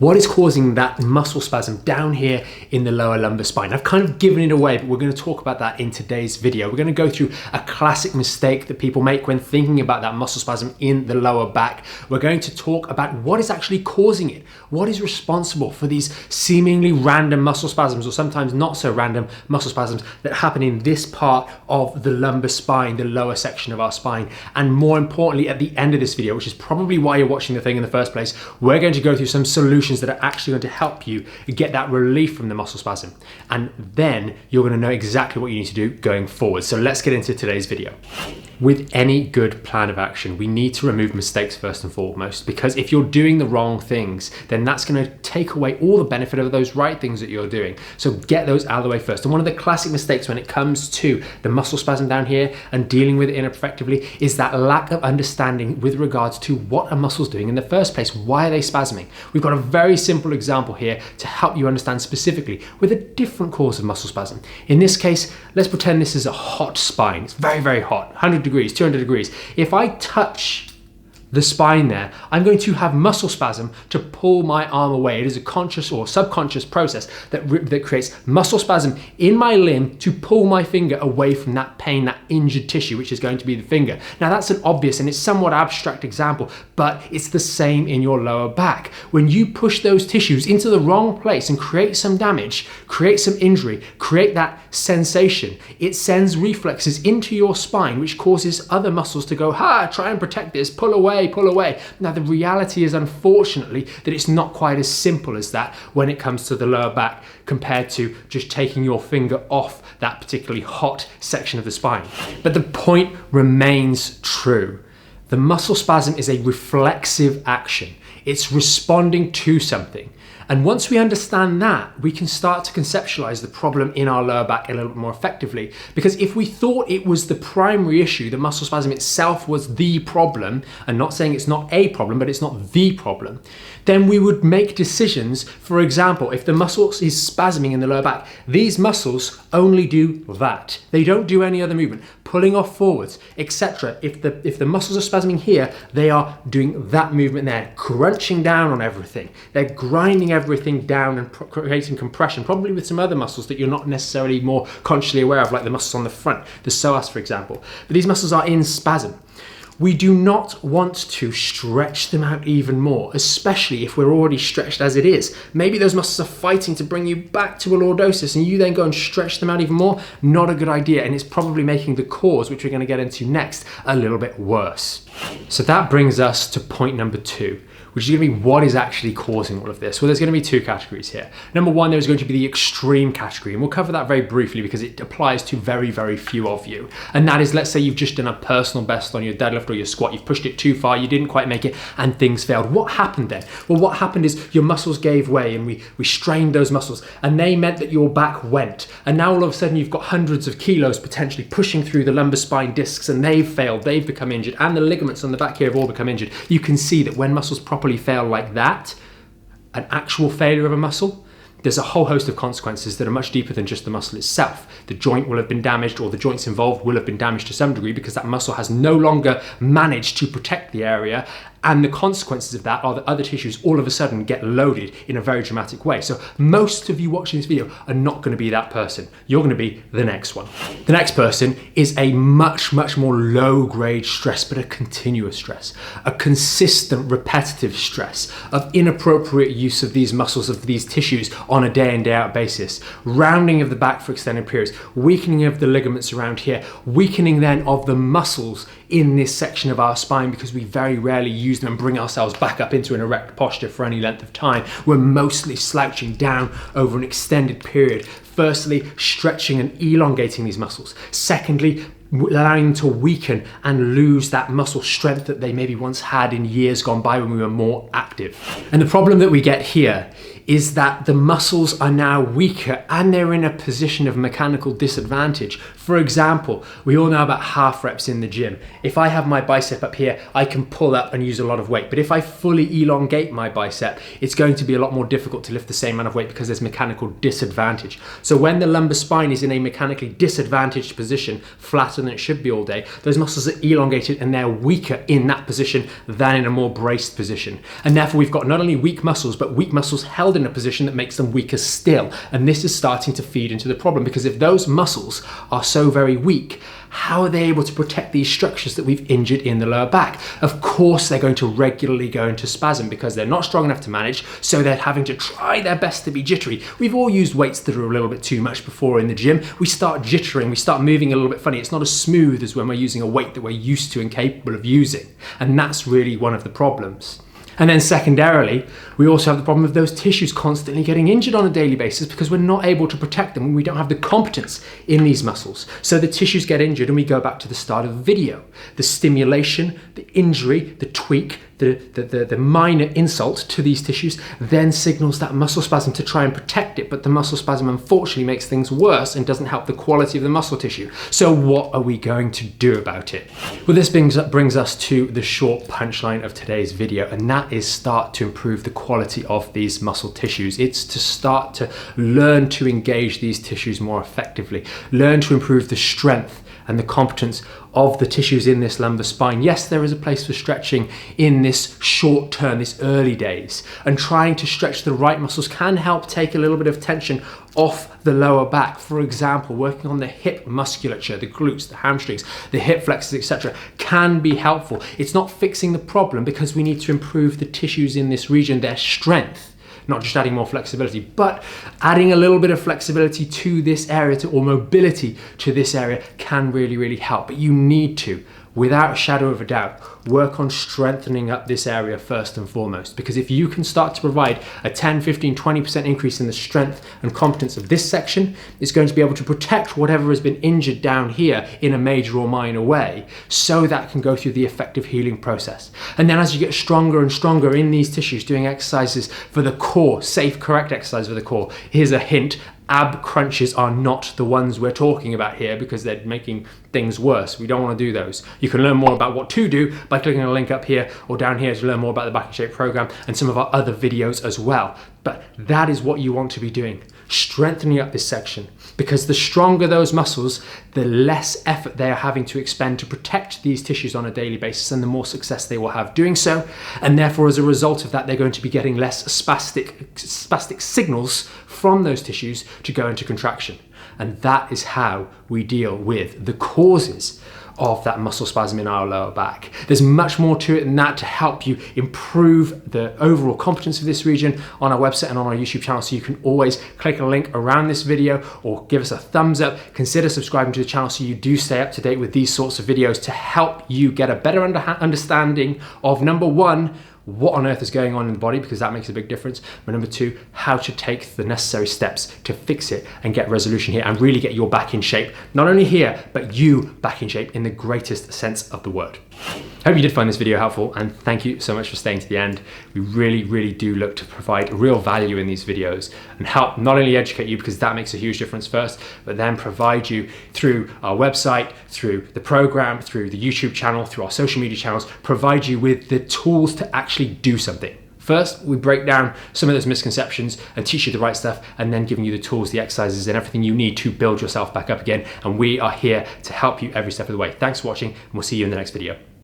What is causing that muscle spasm down here in the lower lumbar spine? I've kind of given it away, but we're going to talk about that in today's video. We're going to go through a classic mistake that people make when thinking about that muscle spasm in the lower back. We're going to talk about what is actually causing it. What is responsible for these seemingly random muscle spasms, or sometimes not so random muscle spasms that happen in this part of the lumbar spine, the lower section of our spine. And more importantly, at the end of this video, which is probably why you're watching the thing in the first place, we're going to go through some solutions that are actually going to help you get that relief from the muscle spasm. And then you're going to know exactly what you need to do going forward. So let's get into today's video. With any good plan of action, we need to remove mistakes first and foremost, because if you're doing the wrong things, then that's going to take away all the benefit of those right things that you're doing. So get those out of the way first. And one of the classic mistakes when it comes to the muscle spasm down here and dealing with it ineffectively is that lack of understanding with regards to what a muscle's doing in the first place. Why are they spasming? We've got a very simple example here to help you understand specifically with a different cause of muscle spasm. In this case, let's pretend this is a hot spine. It's very, very hot, 100 degrees, 200 degrees. If I touch the spine there, I'm going to have muscle spasm to pull my arm away. It is a conscious or subconscious process that creates muscle spasm in my limb to pull my finger away from that pain, that injured tissue, which is going to be the finger. Now that's an obvious and it's somewhat abstract example, but it's the same in your lower back. When you push those tissues into the wrong place and create some damage, create some injury, create that sensation, it sends reflexes into your spine, which causes other muscles to go, try and protect this, pull away, pull away. Now the reality is, unfortunately, that it's not quite as simple as that when it comes to the lower back compared to just taking your finger off that particularly hot section of the spine. But the point remains true. The muscle spasm is a reflexive action. It's responding to something. And once we understand that, we can start to conceptualize the problem in our lower back a little bit more effectively. Because if we thought it was the primary issue, the muscle spasm itself was the problem, and not saying it's not a problem, but it's not the problem, then we would make decisions. For example, if the muscle is spasming in the lower back, these muscles only do that. They don't do any other movement, pulling off forwards, etc. If the muscles are spasming here, they are doing that movement there, crunching down on everything. They're grinding everything down and creating compression, probably with some other muscles that you're not necessarily more consciously aware of, like the muscles on the front, the psoas, for example. But these muscles are in spasm. We do not want to stretch them out even more, especially if we're already stretched as it is. Maybe those muscles are fighting to bring you back to a lordosis and you then go and stretch them out even more. Not a good idea, and it's probably making the cause, which we're going to get into next, a little bit worse. So that brings us to point number 2, which is going to be what is actually causing all of this. Well, there's going to be 2 categories here. Number 1, there's going to be the extreme category, and we'll cover that very briefly because it applies to very, very few of you. And that is, let's say you've just done a personal best on your deadlift or your squat, you've pushed it too far, you didn't quite make it, and things failed. What happened then? Well, what happened is your muscles gave way, and we strained those muscles, and they meant that your back went. And now all of a sudden you've got hundreds of kilos potentially pushing through the lumbar spine discs, and they've failed, they've become injured, and the ligaments on the back here have all become injured. You can see that when muscles properly fail like that, an actual failure of a muscle, there's a whole host of consequences that are much deeper than just the muscle itself. The joint will have been damaged, or the joints involved will have been damaged to some degree because that muscle has no longer managed to protect the area. And the consequences of that are that other tissues all of a sudden get loaded in a very dramatic way. So most of you watching this video are not going to be that person. You're going to be the next one. The next person is a much, much more low-grade stress, but a continuous stress, a consistent, repetitive stress of inappropriate use of these muscles, of these tissues on a day in, day out basis, rounding of the back for extended periods, weakening of the ligaments around here, weakening then of the muscles in this section of our spine because we very rarely use them and bring ourselves back up into an erect posture for any length of time. We're mostly slouching down over an extended period. Firstly, stretching and elongating these muscles. Secondly, allowing them to weaken and lose that muscle strength that they maybe once had in years gone by when we were more active. And the problem that we get here is that the muscles are now weaker and they're in a position of mechanical disadvantage. For example, we all know about half reps in the gym. If I have my bicep up here, I can pull up and use a lot of weight. But if I fully elongate my bicep, it's going to be a lot more difficult to lift the same amount of weight because there's mechanical disadvantage. So when the lumbar spine is in a mechanically disadvantaged position, flatter than it should be all day, those muscles are elongated and they're weaker in that position than in a more braced position. And therefore we've got not only weak muscles, but weak muscles held in a position that makes them weaker still. And this is starting to feed into the problem, because if those muscles are so very weak, how are they able to protect these structures that we've injured in the lower back? Of course, they're going to regularly go into spasm because they're not strong enough to manage, so they're having to try their best to be jittery. We've all used weights that are a little bit too much before in the gym. We start jittering, we start moving a little bit funny. It's not as smooth as when we're using a weight that we're used to and capable of using. And that's really one of the problems. And then secondarily, we also have the problem of those tissues constantly getting injured on a daily basis because we're not able to protect them when we don't have the competence in these muscles. So the tissues get injured, and we go back to the start of the video. The stimulation, the injury, the tweak, the minor insult to these tissues then signals that muscle spasm to try and protect it, but the muscle spasm unfortunately makes things worse and doesn't help the quality of the muscle tissue. So what are we going to do about it? Well, this brings us to the short punchline of today's video, and that is start to improve the quality of these muscle tissues. It's to start to learn to engage these tissues more effectively, learn to improve the strength and the competence of the tissues in this lumbar spine. Yes, there is a place for stretching in this short term, this early days, and trying to stretch the right muscles can help take a little bit of tension off the lower back. For example, working on the hip musculature, the glutes, the hamstrings, the hip flexors, etc., can be helpful. It's not fixing the problem, because we need to improve the tissues in this region, their strength. Not just adding more flexibility, but adding a little bit of flexibility to this area, or mobility to this area, can really, really help. But you need to, without a shadow of a doubt, work on strengthening up this area first and foremost. Because if you can start to provide a 10, 15, 20% increase in the strength and competence of this section, it's going to be able to protect whatever has been injured down here in a major or minor way, so that can go through the effective healing process. And then as you get stronger and stronger in these tissues, doing exercises for the core, safe, correct exercise for the core. Here's a hint. Ab crunches are not the ones we're talking about here, because they're making things worse. We don't want to do those. You can learn more about what to do by clicking a link up here or down here to learn more about the Back in Shape program and some of our other videos as well. But that is what you want to be doing, strengthening up this section, because the stronger those muscles, the less effort they are having to expend to protect these tissues on a daily basis, and the more success they will have doing so. And therefore, as a result of that, they're going to be getting less spastic signals from those tissues to go into contraction. And that is how we deal with the causes of that muscle spasm in our lower back. There's much more to it than that to help you improve the overall competence of this region on our website and on our YouTube channel. So you can always click a link around this video or give us a thumbs up. Consider subscribing to the channel so you do stay up to date with these sorts of videos to help you get a better understanding of, number one, what on earth is going on in the body, because that makes a big difference. But number two, how to take the necessary steps to fix it and get resolution here and really get your back in shape. Not only here, but you back in shape in the greatest sense of the word. I hope you did find this video helpful, and thank you so much for staying to the end. We really, really do look to provide real value in these videos and help not only educate you, because that makes a huge difference first, but then provide you through our website, through the program, through the YouTube channel, through our social media channels, provide you with the tools to actually do something. First, we break down some of those misconceptions and teach you the right stuff, and then giving you the tools, the exercises, and everything you need to build yourself back up again. And we are here to help you every step of the way. Thanks for watching, and we'll see you in the next video.